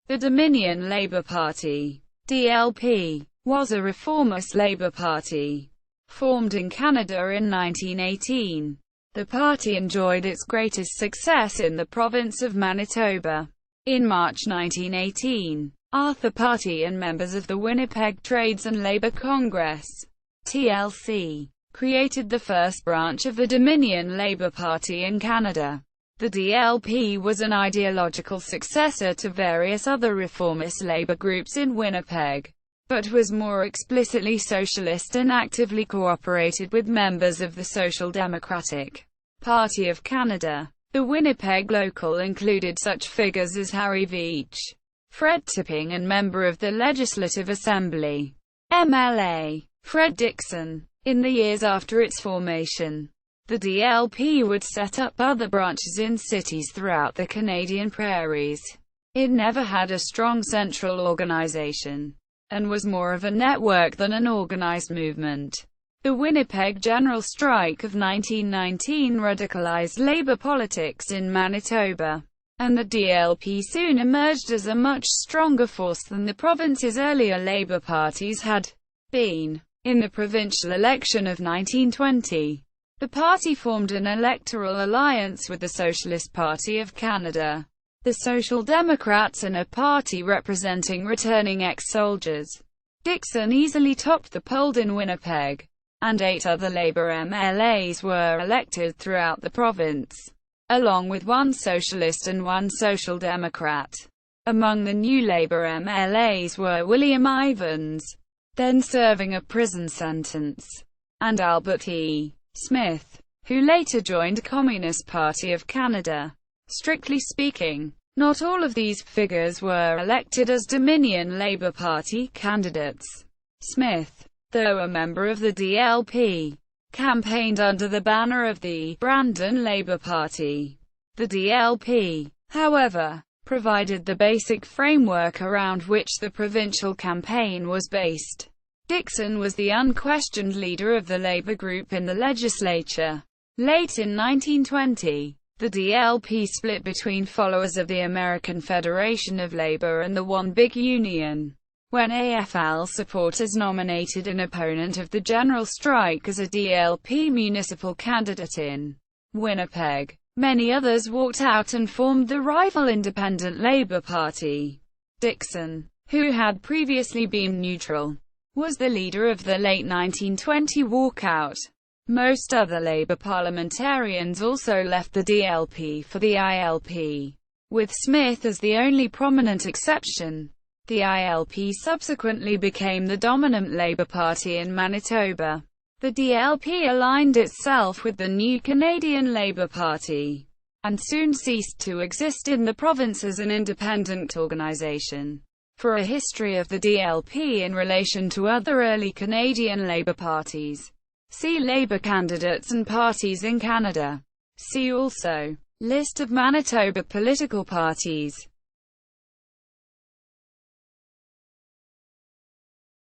The Dominion Labour Party, DLP, was a reformist Labour Party, formed in Canada in 1918. The party enjoyed its greatest success in the province of Manitoba. In March 1918, Arthur Puttee and members of the Winnipeg Trades and Labour Congress, TLC, created the first branch of the Dominion Labour Party in Canada. The DLP was an ideological successor to various other reformist labour groups in Winnipeg, but was more explicitly socialist and actively cooperated with members of the Social Democratic Party of Canada. The Winnipeg local included such figures as Harry Veitch, Fred Tipping and member of the Legislative Assembly, MLA, Fred Dixon. In the years after its formation, the DLP would set up other branches in cities throughout the Canadian prairies. It never had a strong central organization, and was more of a network than an organized movement. The Winnipeg General Strike of 1919 radicalized labor politics in Manitoba, and the DLP soon emerged as a much stronger force than the province's earlier labor parties had been. In the provincial election of 1920, the party formed an electoral alliance with the Socialist Party of Canada, the Social Democrats, and a party representing returning ex-soldiers. Dixon easily topped the poll in Winnipeg, and 8 other Labour MLAs were elected throughout the province, along with 1 Socialist and 1 Social Democrat. Among the new Labour MLAs were William Ivans, then serving a prison sentence, and Albert E. Smith, who later joined Communist Party of Canada. Strictly speaking, not all of these figures were elected as Dominion Labour Party candidates. Smith, though a member of the DLP, campaigned under the banner of the Brandon Labour Party. The DLP, however, provided the basic framework around which the provincial campaign was based. Dixon was the unquestioned leader of the Labour group in the legislature. Late in 1920, the DLP split between followers of the American Federation of Labor and the One Big Union, when AFL supporters nominated an opponent of the General Strike as a DLP municipal candidate in Winnipeg. Many others walked out and formed the rival Independent Labour Party. Dixon, who had previously been neutral, was the leader of the late 1920 walkout. Most other Labour parliamentarians also left the DLP for the ILP, with Smith as the only prominent exception. The ILP subsequently became the dominant Labour Party in Manitoba. The DLP aligned itself with the new Canadian Labour Party, and soon ceased to exist in the province as an independent organization. For a history of the DLP in relation to other early Canadian Labour parties, see Labour candidates and parties in Canada. See also, List of Manitoba political parties.